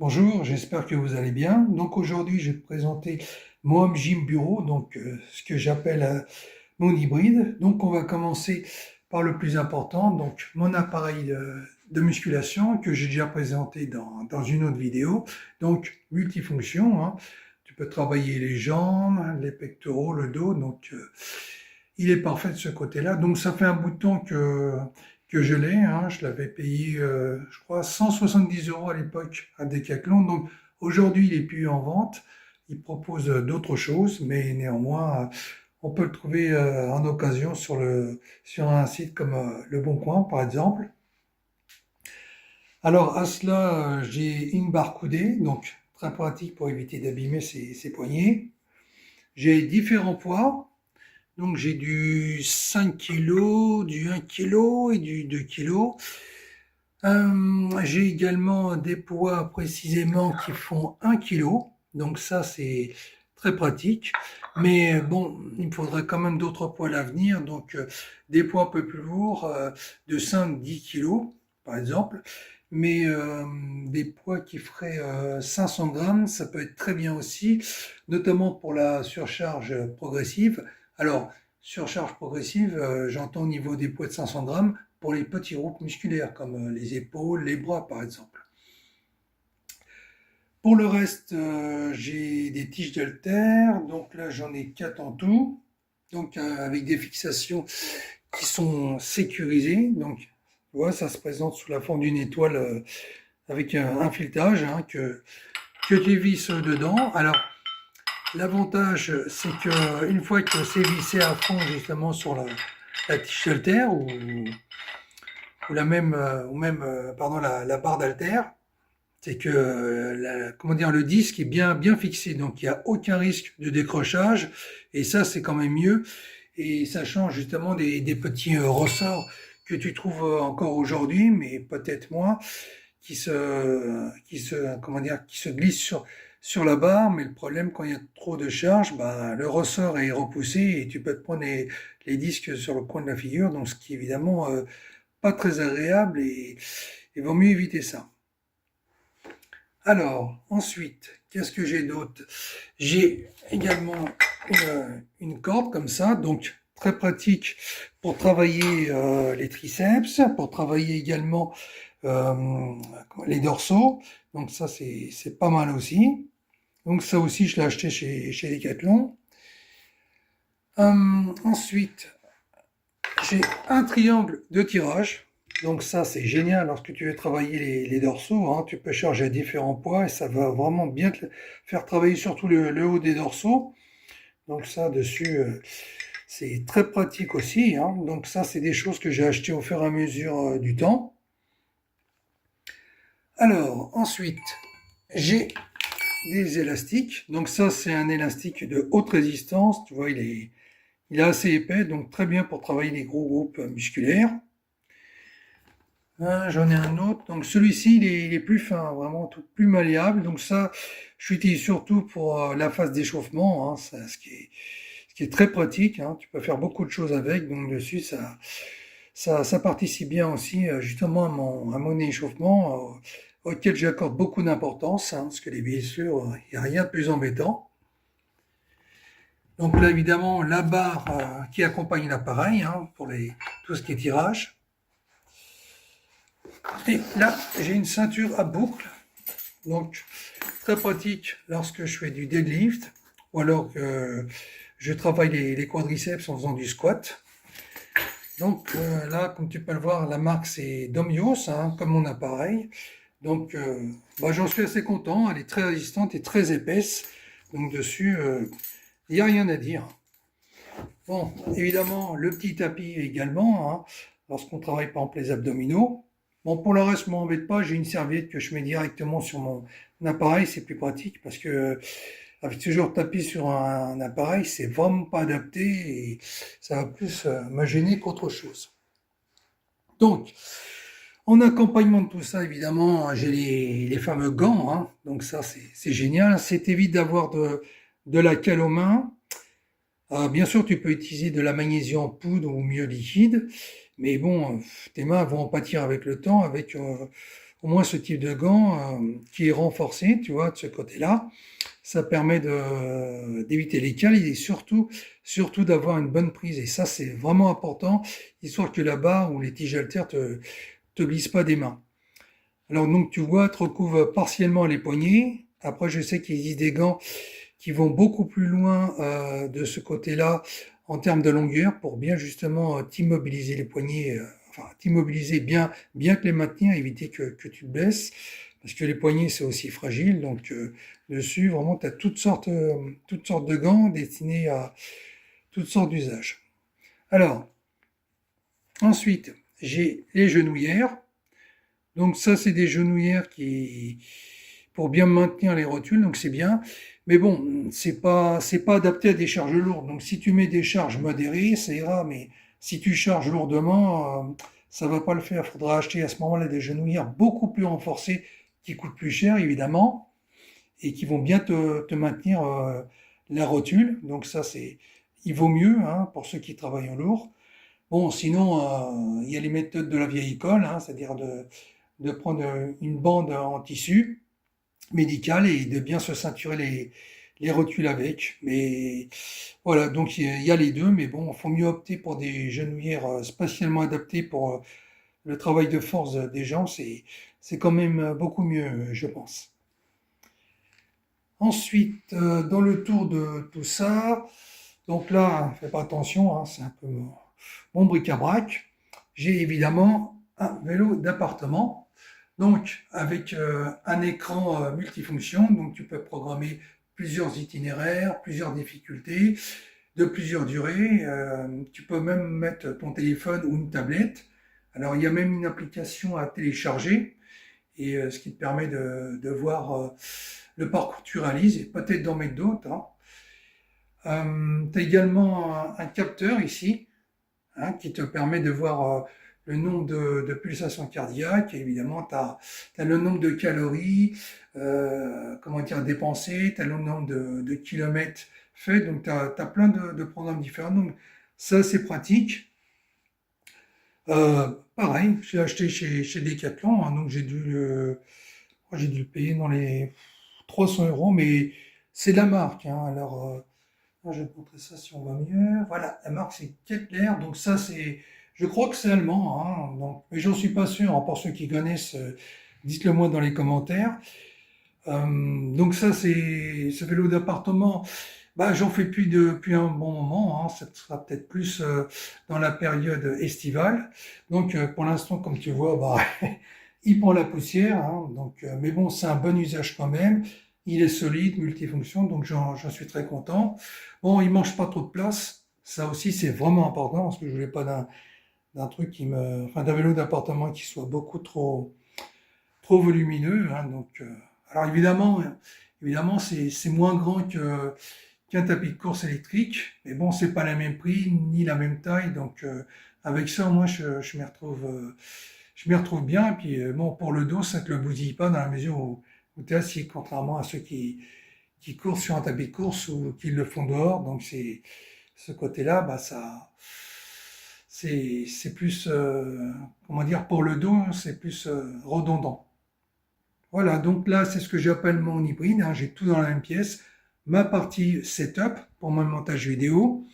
Bonjour, j'espère que vous allez bien. Donc aujourd'hui, je vais te présenter mon Home Gym Bureau, donc ce que j'appelle mon hybride. Donc on va commencer par le plus important, donc mon appareil de musculation que j'ai déjà présenté dans une autre vidéo. Donc multifonction, hein. Tu peux travailler les jambes, les pectoraux, le dos, donc il est parfait de ce côté-là. Donc ça fait un bout de temps que je l'ai, hein. Je l'avais payé, je crois, 170 € à l'époque à Decathlon. Donc aujourd'hui, il est plus en vente. Il propose d'autres choses, mais néanmoins, on peut le trouver en occasion sur un site comme Le Bon Coin, par exemple. Alors à cela, j'ai une barre coudée, donc très pratique pour éviter d'abîmer ses poignets. J'ai différents poids. Donc j'ai du 5 kg, du 1 kg et du 2 kg. J'ai également des poids précisément qui font 1 kg. Donc ça c'est très pratique. Mais bon, il me faudrait quand même d'autres poids à l'avenir. Donc des poids un peu plus lourds, de 5-10 kg par exemple. Mais des poids qui feraient 500 grammes, ça peut être très bien aussi, notamment pour la surcharge progressive. Alors, surcharge progressive, j'entends au niveau des poids de 500 grammes pour les petits groupes musculaires, comme les épaules, les bras par exemple. Pour le reste, j'ai des tiges d'haltères, donc là j'en ai 4 en tout, donc avec des fixations qui sont sécurisées. Donc, tu vois, ça se présente sous la forme d'une étoile avec un filetage hein, que tu visses dedans. Alors, l'avantage, c'est que une fois que c'est vissé à fond justement sur la tige d'haltère ou la barre d'haltère, c'est que comment dire, le disque est bien fixé, donc il n'y a aucun risque de décrochage, et ça c'est quand même mieux, et ça change justement des petits ressorts que tu trouves encore aujourd'hui, mais peut-être moins, qui se glissent sur la barre, mais le problème quand il y a trop de charge, ben, le ressort est repoussé et tu peux te prendre les disques sur le coin de la figure, donc ce qui est évidemment pas très agréable et il vaut mieux éviter ça. Alors, ensuite, qu'est-ce que j'ai d'autre? J'ai également une corde comme ça, donc très pratique pour travailler les triceps, pour travailler également euh, les dorsaux. Donc ça, c'est pas mal aussi. Donc ça aussi, je l'ai acheté chez Decathlon. Ensuite, j'ai un triangle de tirage. Donc ça, c'est génial lorsque tu veux travailler les dorsaux, hein. Tu peux charger à différents poids et ça va vraiment bien te faire travailler surtout le haut des dorsaux. Donc ça, dessus, c'est très pratique aussi, hein. Donc ça, c'est des choses que j'ai achetées au fur et à mesure du temps. Alors, ensuite, j'ai des élastiques. Donc ça, c'est un élastique de haute résistance. Tu vois, il est assez épais, donc très bien pour travailler les gros groupes musculaires. J'en ai un autre. Donc celui-ci, il est plus fin, vraiment tout plus malléable. Donc ça, je l'utilise surtout pour la phase d'échauffement, hein, ce qui est très pratique, hein. Tu peux faire beaucoup de choses avec. Donc dessus, ça participe bien aussi justement à mon échauffement, auquel j'accorde beaucoup d'importance, hein, parce que les blessures, il n'y a rien de plus embêtant. Donc là, évidemment, la barre qui accompagne l'appareil hein, pour tout ce qui est tirage. Et là, j'ai une ceinture à boucle, donc très pratique lorsque je fais du deadlift ou alors que je travaille les quadriceps en faisant du squat. Donc là, comme tu peux le voir, la marque c'est Domios, hein, comme mon appareil. Donc j'en suis assez content, elle est très résistante et très épaisse. Donc dessus, il n'y a rien à dire. Bon, évidemment, le petit tapis également, hein, lorsqu'on travaille par exemple les abdominaux. Bon, pour le reste, je m'embête pas, j'ai une serviette que je mets directement sur mon appareil, c'est plus pratique parce que avec toujours tapis sur un appareil, c'est vraiment pas adapté et ça va plus me gêner qu'autre chose. Donc, en accompagnement de tout ça, évidemment, j'ai les fameux gants, hein, donc ça c'est génial, c'est évite d'avoir de la cale aux mains. Bien sûr, tu peux utiliser de la magnésie en poudre ou mieux liquide, mais bon, tes mains vont en pâtir avec le temps, avec au moins ce type de gant qui est renforcé, tu vois, de ce côté-là. Ça permet d'éviter les cales et surtout d'avoir une bonne prise. Et ça, c'est vraiment important, histoire que la barre ou les tiges haltères te glissent pas des mains. Alors donc, tu vois, te recouvre partiellement les poignets. Après, je sais qu'il existe des gants qui vont beaucoup plus loin de ce côté-là en termes de longueur pour bien justement t'immobiliser les poignets, enfin t'immobiliser bien que les maintenir, éviter que tu te blesses, parce que les poignets c'est aussi fragile, donc dessus vraiment tu as toutes sortes de gants destinés à toutes sortes d'usages. Alors, ensuite, j'ai les genouillères. Donc ça c'est des genouillères qui pour bien maintenir les rotules, donc c'est bien. Mais bon, c'est pas adapté à des charges lourdes. Donc si tu mets des charges modérées, ça ira, mais si tu charges lourdement, ça va pas le faire. Il faudra acheter à ce moment-là des genouillères beaucoup plus renforcées, qui coûtent plus cher évidemment, et qui vont bien te maintenir la rotule. Donc ça il vaut mieux hein, pour ceux qui travaillent en lourd. Bon, sinon, il y a les méthodes de la vieille école, hein, c'est-à-dire de prendre une bande en tissu médical et de bien se ceinturer les rotules avec. Mais voilà, donc il y a les deux, mais bon, il faut mieux opter pour des genouillères spécialement adaptées pour le travail de force des gens, c'est quand même beaucoup mieux, je pense. Ensuite, dans le tour de tout ça, donc là, fais pas attention, hein, c'est un peu mon bric-à-brac. J'ai évidemment un vélo d'appartement, donc avec un écran multifonction, donc tu peux programmer plusieurs itinéraires, plusieurs difficultés, de plusieurs durées. Tu peux même mettre ton téléphone ou une tablette. Alors il y a même une application à télécharger, et ce qui te permet de voir le parcours que tu réalises, et peut-être d'en mettre d'autres. Hein. Tu as également un capteur ici, hein, qui te permet de voir le nombre de pulsations cardiaques. Et évidemment, tu as le nombre de calories, comment dire, dépensées, tu as le nombre de kilomètres faits. Donc, tu as plein de programmes différents. Donc, ça, c'est pratique. Pareil, j'ai acheté chez Decathlon, hein, donc j'ai dû le payer dans les 300 euros, mais c'est de la marque. Hein, alors, je vais te montrer ça si on va mieux. Voilà, la marque c'est Kettler, donc ça c'est, je crois que c'est allemand, hein, donc, mais j'en suis pas sûr. Hein, pour ceux qui connaissent, dites-le moi dans les commentaires. Donc ça c'est ce vélo d'appartement. Bah, j'en fais plus depuis un bon moment. Hein, ça sera peut-être plus dans la période estivale. Donc pour l'instant, comme tu vois, bah, il prend la poussière. Hein, donc, mais bon, c'est un bon usage quand même. Il est solide, multifonction, donc j'en suis très content. Bon, il mange pas trop de place. Ça aussi, c'est vraiment important parce que je voulais pas d'un truc enfin, d'un vélo d'appartement qui soit beaucoup trop volumineux. Hein, donc, alors évidemment, c'est moins grand qu'un tapis de course électrique, mais bon, c'est pas le même prix ni la même taille. Donc, avec ça, moi, je m'y retrouve bien. Et puis, bon, pour le dos, ça te le bousille pas dans la mesure où tu es assis, contrairement à ceux qui courent sur un tapis de course ou qui le font dehors. Donc c'est ce côté-là, bah ça, c'est plus, comment dire, pour le dos, c'est plus redondant. Voilà, donc là, c'est ce que j'appelle mon hybride. Hein, j'ai tout dans la même pièce. Ma partie setup pour mon montage vidéo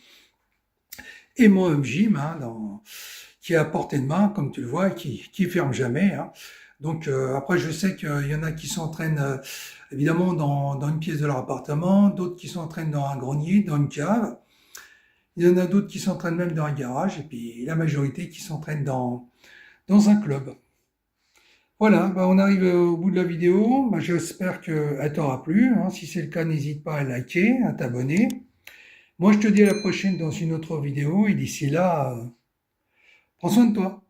et mon home gym hein, qui est à portée de main, comme tu le vois, qui ferme jamais. Hein. Donc après, je sais qu'il y en a qui s'entraînent évidemment dans une pièce de leur appartement, d'autres qui s'entraînent dans un grenier, dans une cave. Il y en a d'autres qui s'entraînent même dans un garage, et puis la majorité qui s'entraînent dans un club. Voilà, bah on arrive au bout de la vidéo. Bah, j'espère qu'elle t'aura plu. Hein. Si c'est le cas, n'hésite pas à liker, à t'abonner. Moi, je te dis à la prochaine dans une autre vidéo, et d'ici là, prends soin de toi.